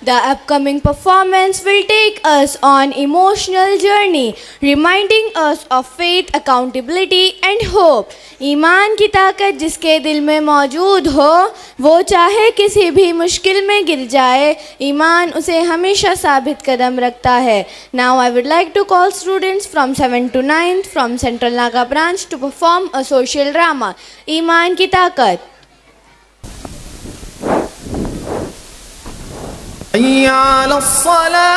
The upcoming performance will take us on emotional journey, reminding us of faith, accountability and hope. ईमान की ताकत जिसके दिल में मौजूद हो, वो चाहे किसी भी मुश्किल में गिर जाए, ईमान उसे हमेशा साबित कदम रखता है. Now I would like to call students from 7th to 9th from Central Naga branch to perform a social drama, ईमान की ताकत. हैया अलस्सलाह।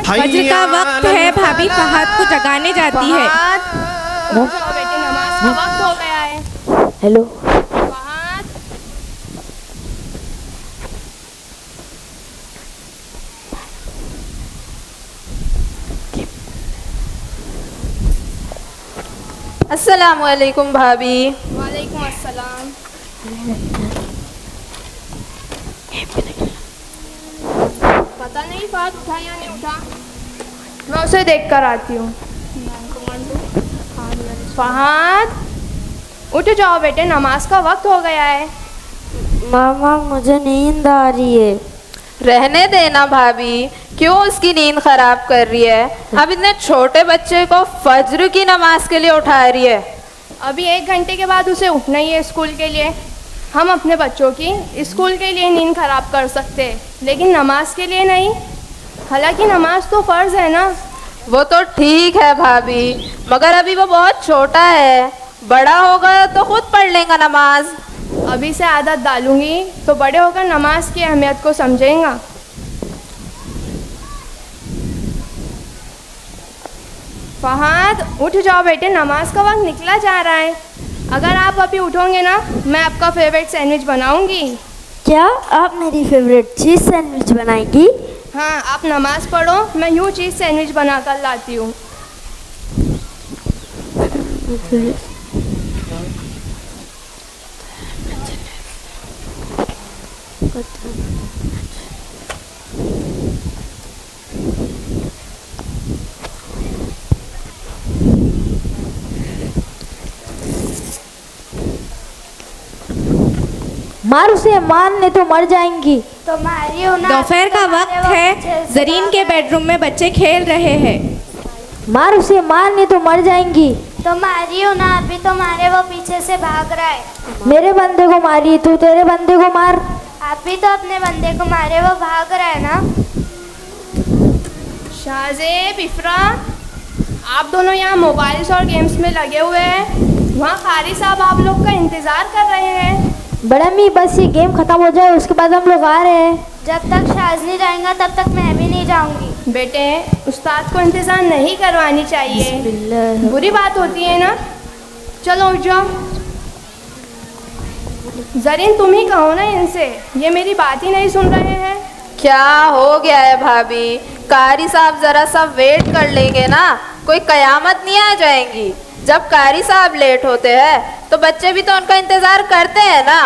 फज्र का वक्त है, भाभी फहद को जगाने जाती है. बेटे नमाज का वक्त हो गया है. हेलो फहद, अस्सलामुअलैकुम भाभी। वालेकुम अस्सलाम. पता नहीं फहद उठा या नहीं उठा. मैं उसे देख कर आती हूँ. फहद, उठ जाओ बेटे, नमाज का वक्त हो गया है. मामा मुझे नींद आ रही है. रहने देना भाभी, क्यों उसकी नींद खराब कर रही है? अब इतने छोटे बच्चे को फज्र की नमाज के लिए उठा रही है। अभी 1 घंटे के बाद उसे उठना ही है स्कूल के लिए. हम अपने बच्चों की स्कूल के लिए नींद खराब कर सकते हैं, लेकिन नमाज के लिए नहीं. हालांकि नमाज तो फ़र्ज़ है ना. वो तो ठीक है भाभी, मगर अभी वो बहुत छोटा है, बड़ा होगा तो खुद पढ़ लेगा नमाज। अभी से आदत डालूंगी तो बड़े होकर नमाज की अहमियत को समझेगा. फहद, उठ जाओ बेटे, नमाज का वक्त निकला जा रहा है. अगर आप अभी उठोगे ना, मैं आपका फेवरेट सैंडविच बनाऊंगी. क्या आप मेरी फेवरेट चीज़ सैंडविच बनाएगी? हाँ, आप नमाज पढ़ो, मैं यूँ चीज़ सैंडविच बना कर लाती हूँ. मार उसे, मारने तो मर जाएंगी. तो मारियो ना. दोपहर का वक्त है, जरीन के बेडरूम में बच्चे खेल रहे हैं. मार उसे, मारने तो मर जाएंगी. तो मारियो ना, अभी तो मारे, वो पीछे से भाग रहा है. मेरे बंदे को मारी, तू तेरे बंदे को मार. आप भी तो अपने बंदे को मारे, वो भाग रहा है ना. शाहजेब, इफ्रा, आप दोनों यहाँ मोबाइल्स और गेम्स में लगे हुए हैं. वहाँ कारी साहब आप लोग का इंतज़ार कर रहे हैं. बड़ा मी, बस ये गेम खत्म हो जाए, उसके बाद हम लोग आ रहे हैं. जब तक शाज नहीं जाएगा तब तक मैं भी नहीं जाऊंगी. बेटे, उस्ताद को इंतज़ार नहीं करवानी चाहिए, बुरी बात होती है ना. चलो उठ जाओ. जरीन, तुम ही कहो ना इनसे, ये मेरी बात ही नहीं सुन रहे हैं. क्या हो गया है भाभी? कारी साहब जरा सा वेट कर लेंगे ना, कोई कयामत नहीं आ जाएगी. जब कारी साहब लेट होते हैं तो बच्चे भी तो उनका इंतजार करते हैं ना.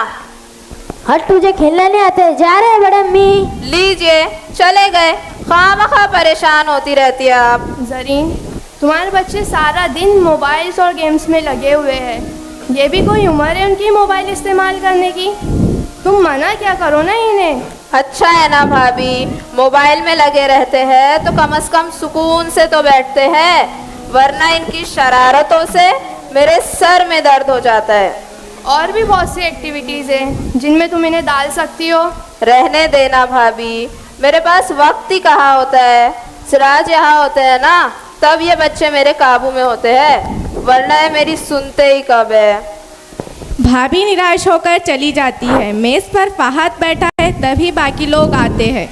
हट, तुझे खेलना नहीं आते, जा रहे हैं बड़ा मी. लीजिए, चले गए. खामखा परेशान होती रहती है आप. जरीन, तुम्हारे बच्चे सारा दिन मोबाइल्स और गेम्स में लगे हुए हैं. ये भी कोई उम्र है उनकी मोबाइल इस्तेमाल करने की? तुम मना क्या करो ना इन्हें. अच्छा है ना भाभी, मोबाइल में लगे रहते हैं तो कम से कम सुकून से तो बैठते हैं, वरना इनकी शरारतों से मेरे सर में दर्द हो जाता है. और भी बहुत सी एक्टिविटीज़ हैं जिनमें तुम इन्हें डाल सकती हो. रहने देना भाभी, मेरे पास वक्त ही कहाँ होता है. सिराज यहाँ होते हैं ना, तब ये बच्चे मेरे काबू में होते हैं, वरना ये मेरी सुनते ही कब है. भाभी निराश होकर चली जाती है. मेज पर फहद बैठा है, तभी बाकी लोग आते हैं.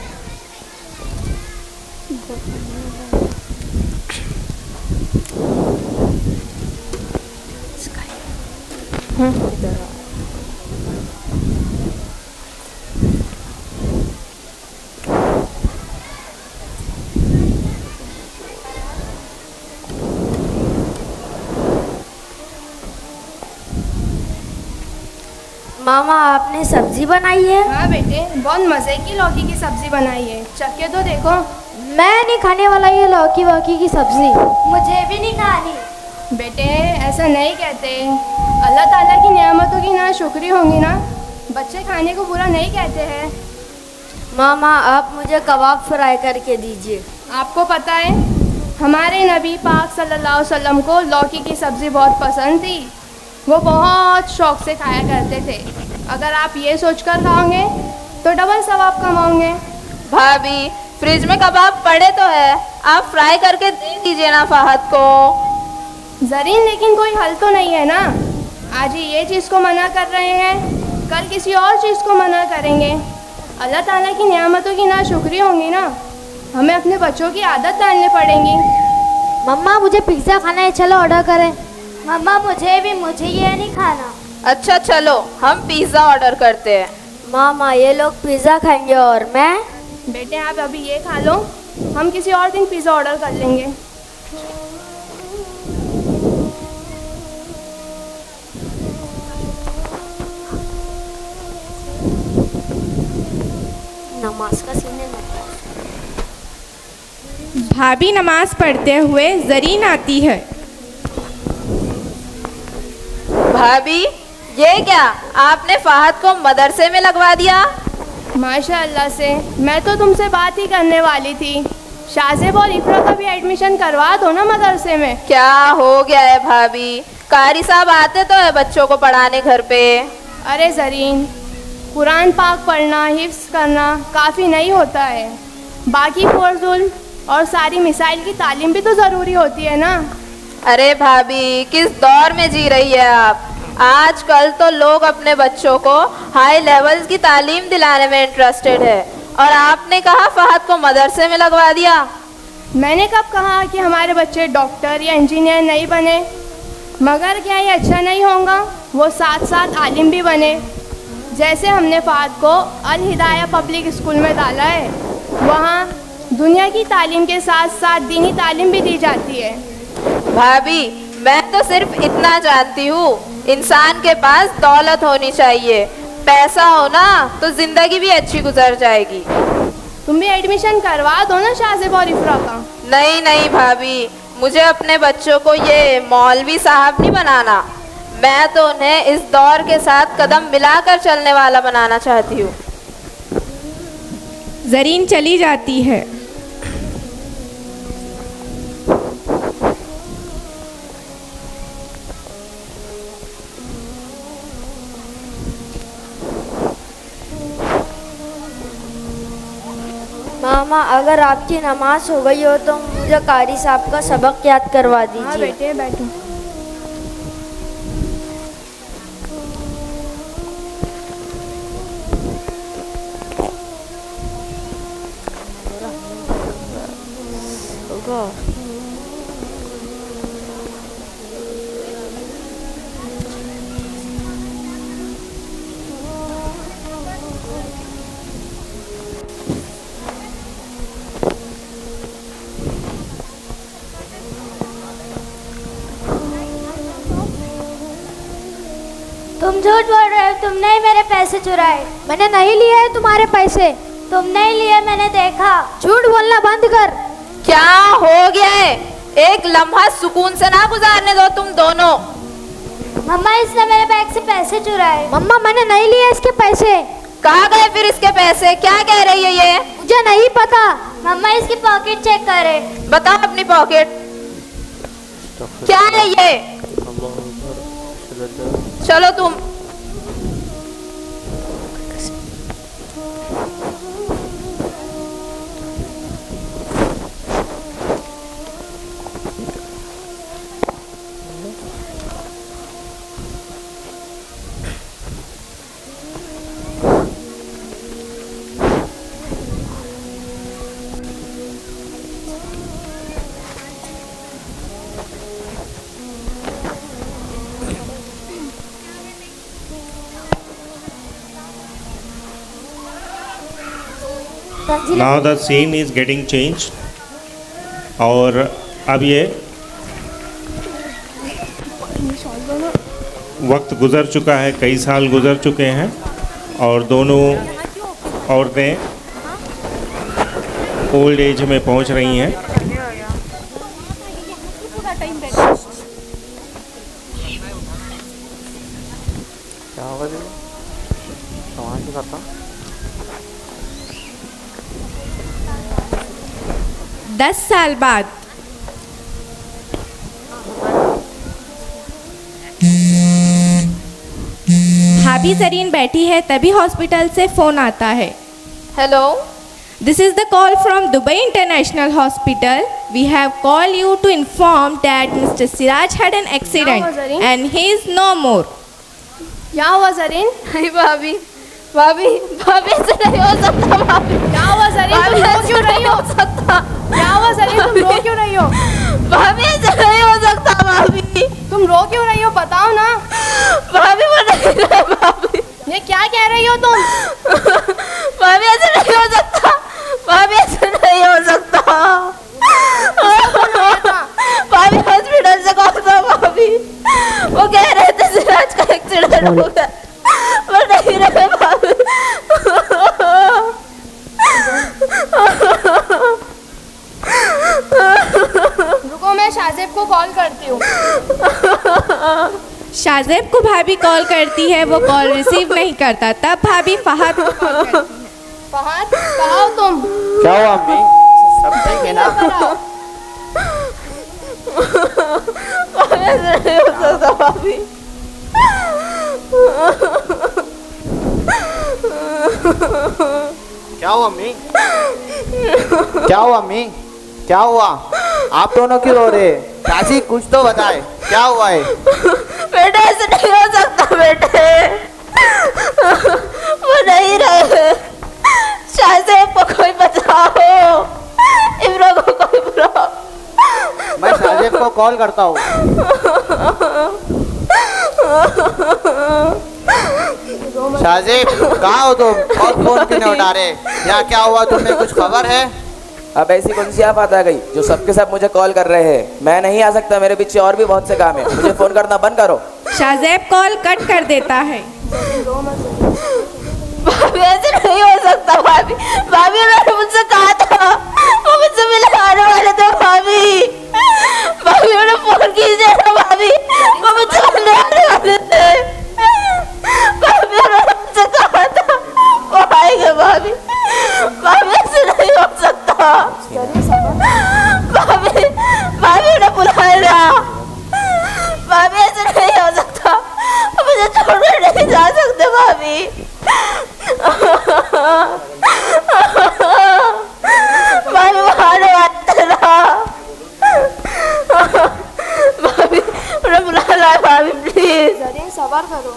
मामा आपने सब्जी बनाई है? हाँ बेटे, बहुत मज़े की लौकी की सब्ज़ी बनाई है, चख के तो देखो। मैं नहीं खाने वाला ये लौकी वौकी की सब्जी, मुझे भी नहीं खानी। बेटे ऐसा नहीं कहते, अल्लाह ताला की नेमतों की ना शुक्री होंगी ना, बच्चे खाने को बुरा नहीं कहते हैं। मामा आप मुझे कबाब फ्राई करके दीजिए। आपको पता है हमारे नबी पाक सल्लल्लाहु अलैहि वसल्लम को लौकी की सब्ज़ी बहुत पसंद थी, वो बहुत शौक़ से खाया करते थे। अगर आप ये सोचकर खाओगे तो डबल सवाब कमाओगे। भाभी फ्रिज में कबाब पड़े तो है, आप फ्राई करके दे दीजिए ना फहद को। ज़रीन लेकिन कोई हल तो नहीं है ना, आज ही ये चीज़ को मना कर रहे हैं, कल किसी और चीज़ को मना करेंगे। अल्लाह ताला की नेमतों की ना शुक्री होंगी ना, हमें अपने बच्चों की आदत डालनी पड़ेगी। मम्मा मुझे पिज़्ज़ा खाना है, चलो ऑर्डर करें। मम्मा मुझे भी, मुझे ये नहीं खाना। अच्छा चलो हम पिज़्ज़ा ऑर्डर करते हैं। मामा ये लोग पिज़्ज़ा खाएंगे और मैं? बेटे आप अभी ये खा लो, हम किसी और दिन पिज़्ज़ा ऑर्डर कर लेंगे। नमाज का सीन है। भाभी नमाज पढ़ते हुए ज़रीन आती है। भाभी ये क्या, आपने फहद को मदरसे में लगवा दिया? माशाअल्लाह से, मैं तो तुमसे बात ही करने वाली थी, शाज़ेब और इफ़रा का भी एडमिशन करवा दो ना मदरसे में। क्या हो गया है भाभी, कारी साहब आते तो है बच्चों को पढ़ाने घर पे। अरे ज़रीन, कुरान पाक पढ़ना, हिफ्ज़ करना काफ़ी नहीं होता है, बाकी फर्ज़ुल और सारी मिसाइल की तालीम भी तो ज़रूरी होती है ना। अरे भाभी किस दौर में जी रही है आप, आजकल तो लोग अपने बच्चों को हाई लेवल्स की तालीम दिलाने में इंटरेस्टेड है, और आपने कहा फहद को मदरसे में लगवा दिया। मैंने कब कहा कि हमारे बच्चे डॉक्टर या इंजीनियर नहीं बने, मगर क्या ये अच्छा नहीं होगा वो साथ साथ आलिम भी बने। जैसे हमने फहद को अल हिदाया पब्लिक स्कूल में डाला है, वहाँ दुनिया की तालीम के साथ साथ दीनी तालीम भी दी जाती है। भाभी मैं तो सिर्फ इतना जानती हूँ, इंसान के पास दौलत होनी चाहिए, पैसा हो ना तो जिंदगी भी अच्छी गुजर जाएगी। तुम भी एडमिशन करवा दो ना शाज़ेब और इफ़रा का। नहीं नहीं भाभी, मुझे अपने बच्चों को ये मौलवी साहब नहीं बनाना, मैं तो उन्हें इस दौर के साथ कदम मिलाकर चलने वाला बनाना चाहती हूँ। ज़रीन चली जाती है। मामा अगर आपकी नमाज हो गई हो तो मुझे कारी साहब का सबक याद करवा हाँ दीजिए। बेटे बैठो। तुम झूठ बोल रहे हो, तुमने ही मेरे पैसे चुराए। मैंने नहीं लिए हैं तुम्हारे पैसे। तुमने ही लिए, मैंने देखा। झूठ बोलना बंद कर। क्या हो गया है, एक लम्हा सुकून से ना गुजारने दो तुम दोनों। मम्मा इसने मेरे बैग से पैसे चुराए। मम्मा मैंने नहीं लिए इसके पैसे। कहाँ गए फिर इसके पैसे, क्या कह रही है ये? मुझे नहीं पता। मम्मा इसकी पॉकेट चेक करे। बताओ अपनी पॉकेट, क्या है ये? चलो तुम। Now the scene is getting changed और अब ये वक्त गुज़र चुका है, कई साल गुज़र चुके हैं और दोनों औरतें ओल्ड एज में पहुंच रही हैं। क्या होगा जी? सामान से करता 10 साल बाद भाभी जरीन बैठी है, तभी हॉस्पिटल से फोन आता है। Hello, This is the call from Dubai International Hospital. We have called you to inform that Mr. Siraj had an accident क्या हुआ Zareen? and he is no more. क्या हुआ जरीन? हाय भाभी, भाभी भाभी ऐसे नहीं हो सकता भाभी। क्या हुआ जरीन? तुम रो क्यों रही हो? क्या हुआ जरीन? तुम रो क्यों रही हो? भाभी ऐसे नहीं हो सकता भाभी। तुम रो क्यों रही हो? बताओ ना। भाभी वो नहीं रहे भाभी। ये क्या कह रही हो तुम? भाभी ऐसे नहीं हो सकता, भाभी ऐसे नहीं हो सकता। भाभी हॉस्पिटल से कॉल था भाभी, वो कह रहे थे सिराज का एक्सीडेंट हो गया, वो नहीं रहे भाभी। रुको, मैं शाहजेब को कॉल करती हूँ। शाहजेब को भाभी कॉल करती है, वो कॉल रिसीव नहीं करता। तब भाभी फहद को कॉल करती है। फहद, कहाँ हो तुम? क्या हुआ अम्मी? सब ठीक है ना? भाभी ऐसे नहीं हो सकता भाभी। क्या हुआ अम्मी? क्या हुआ अम्मी? क्या हुआ? आप दोनों क्यों रो रहे? चाची कुछ तो बताए, क्या हुआ है? बेटे ऐसे नहीं हो सकता बेटे, वो नहीं रहे। शाहजेब को कोई बचाओ, इमरान को कोई बुलाओ। मैं शाहजेब को कॉल करता हूँ। शाहजेब कहाँ हो तुम? और फोन क्यों नहीं उठा रहे? यहाँ क्या हुआ? तुम्हें कुछ खबर है? अब ऐसी कौन सी आफत आ गई जो सबके सब मुझे कॉल कर रहे हैं? मैं नहीं आ सकता, मेरे पीछे और भी बहुत से काम है, मुझे फोन करना बंद करो। शाहजेब कॉल कट कर देता है। भाभी ऐसे नहीं हो सकता भाभी। भाभी मैंने मुझसे कहा था, वो मुझसे मिलने आने वाले थे भाभी। भाभी मैंने फोन कीजिए ना भाभी, वो मुझसे मिलने आने वाले थे। भाभी मैंने मुझसे कहा था वो आएंगे भाभी। भाभी ऐसे नहीं हो सकता भाभी, भाभी ने बुलाया ना। भाभी ऐसे नहीं हो सकता, मुझे छोड़कर नहीं जा सकते भाभी। भाभी आने वाले थे ना। भाभी उन्हें बुला ला भाभी प्लीज। जरीन सबर करो।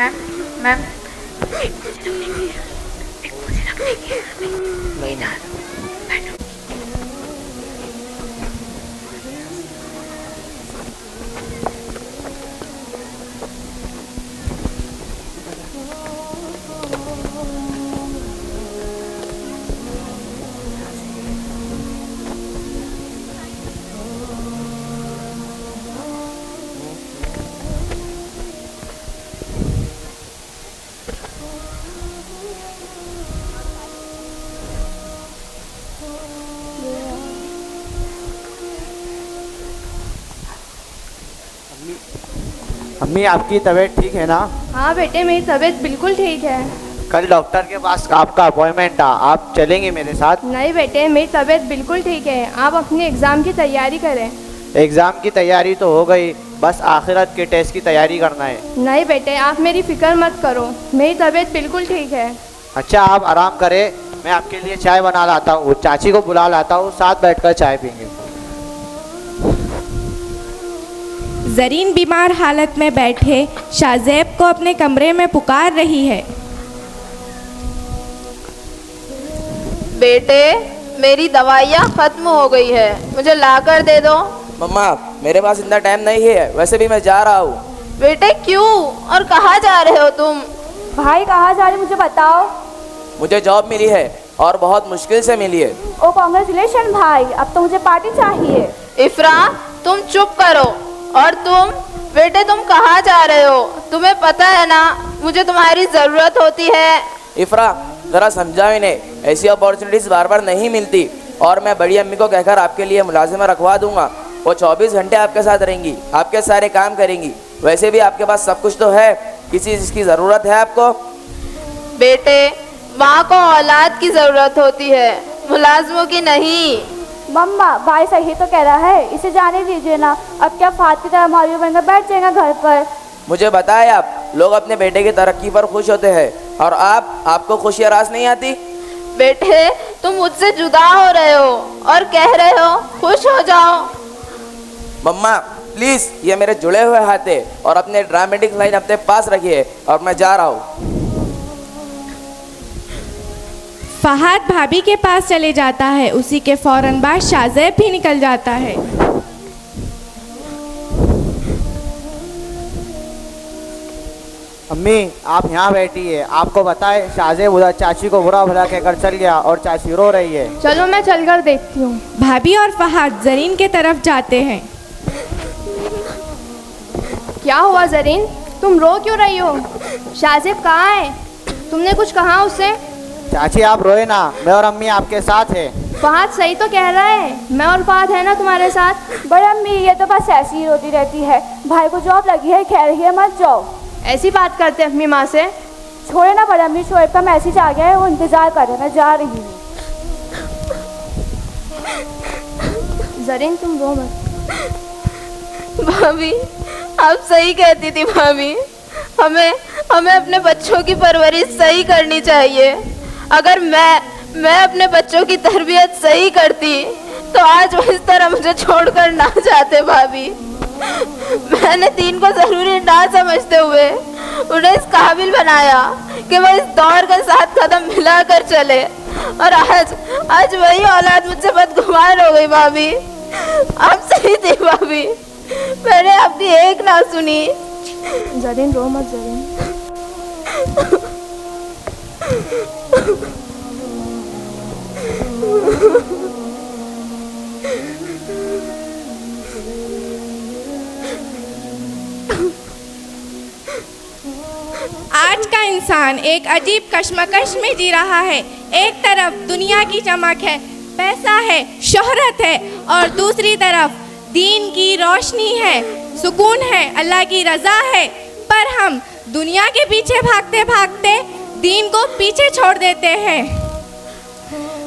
मैम अम्मी आपकी तबीयत ठीक है ना? हाँ बेटे, मेरी तबीयत बिल्कुल ठीक है। कल डॉक्टर के पास आपका अपॉइंटमेंट था, आप चलेंगे मेरे साथ? नहीं बेटे, मेरी तबीयत बिल्कुल ठीक है। आप अपने एग्ज़ाम की तैयारी करें। एग्ज़ाम की तैयारी तो हो गई, बस आखिरत के टेस्ट की तैयारी करना है। नहीं बेटे, आप मेरी फिक्र मत करो, मेरी तबीयत बिल्कुल ठीक है। अच्छा आप आराम करें, मैं आपके लिए चाय बना लाता हूँ, चाची को बुला लाता हूँ, साथ बैठकर चाय पीएंगे। जरीन बीमार हालत में बैठे शाहजेब को अपने कमरे में पुकार रही है। बेटे मेरी दवाइयाँ खत्म हो गई है, मुझे लाकर दे दो। मम्मा मेरे पास इतना टाइम नहीं है, वैसे भी मैं जा रहा हूँ। बेटे क्यों और कहाँ जा रहे हो तुम? भाई कहाँ जा रहे मुझे बताओ। मुझे जॉब मिली है और बहुत मुश्किल से मिली है। ओ कॉन्ग्रेचुलेशन भाई, अब तो मुझे पार्टी चाहिए। इफ्रा तुम चुप करो। और तुम बेटे तुम कहाँ जा रहे हो? तुम्हें पता है ना मुझे तुम्हारी ज़रूरत होती है। इफ्रा ज़रा समझाओ इन्हें, ऐसी अपॉर्चुनिटीज़ बार बार नहीं मिलती। और मैं बड़ी अम्मी को कहकर आपके लिए मुलाजिमा रखवा दूंगा। वो 24 घंटे आपके साथ रहेंगी, आपके सारे काम करेंगी। वैसे भी आपके पास सब कुछ तो है, किसी चीज़ की ज़रूरत है आपको? बेटे माँ को औलाद की ज़रूरत होती है, मुलाजमों की नहीं। मम्मा भाई सही तो कह रहा है, इसे जाने दीजिए ना। अब क्या फात की तरह मौलवी बनकर बैठ जाएगा घर पर। मुझे बताएं आप, लोग अपने बेटे की तरक्की पर खुश होते हैं और आपको खुशियाँ रास नहीं आती? बेटे तुम मुझसे जुदा हो रहे हो और कह रहे हो खुश हो जाओ। मम्मा प्लीज़, ये मेरे जुड़े हुए हाथ है और अपने ड्रामेटिक लाइन अपने पास रखिए और मैं जा रहा हूँ। फहाद भाभी के पास चले जाता है, उसी के फौरन बाद शाज़ेब भी निकल जाता है। अम्मी आप यहाँ बैठिए, आपको बताए शाहजेब उधर चाची को बुरा भला कहकर चल गया और चाची रो रही है। चलो मैं चलकर देखती हूँ। भाभी और फहाद जरीन के तरफ जाते हैं। क्या हुआ जरीन, तुम रो क्यों रही हो? शाहजेब कहाँ है? तुमने कुछ कहा उससे? चाची आप रोए ना, मैं और अम्मी आपके साथ है। फहद सही तो कह रहा है, मैं और फहद है ना तुम्हारे साथ। बड़ी अम्मी ये तो बस ऐसी ही रोती रहती है। भाई को जॉब लगी है, कह रही है मत जाओ। ऐसी बात करते अपनी माँ से। छोड़े ना बड़ी अम्मी, शोएब का मैसेज आ गया है, वो इंतजार कर रहे, मैं जा रही हूँ। जरीन तुम रो मत। भाभी आप सही कहती थी भाभी, हमें अपने बच्चों की परवरिश सही करनी चाहिए। अगर मैं अपने बच्चों की तरबियत सही करती तो आज वो इस तरह मुझे छोड़कर ना जाते। भाभी मैंने दीन को ज़रूरी ना समझते हुए उन्हें इस काबिल बनाया कि वो इस दौर के साथ कदम मिलाकर चले, और आज वही औलाद मुझसे बदगुमान हो गई। भाभी आप सही थी भाभी, मैंने आपकी एक ना सुनी। जरीन रो मत जरीन। आज का इंसान एक अजीब कश्मकश में जी रहा है। एक तरफ दुनिया की चमक है, पैसा है, शोहरत है, और दूसरी तरफ दीन की रोशनी है, सुकून है, अल्लाह की रज़ा है। पर हम दुनिया के पीछे भागते भागते दीन को पीछे छोड़ देते हैं।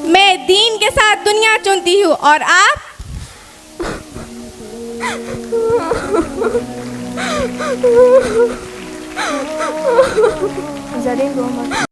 मैं दीन के साथ दुनिया चुनती हूँ, और आप? जरीन रो मत।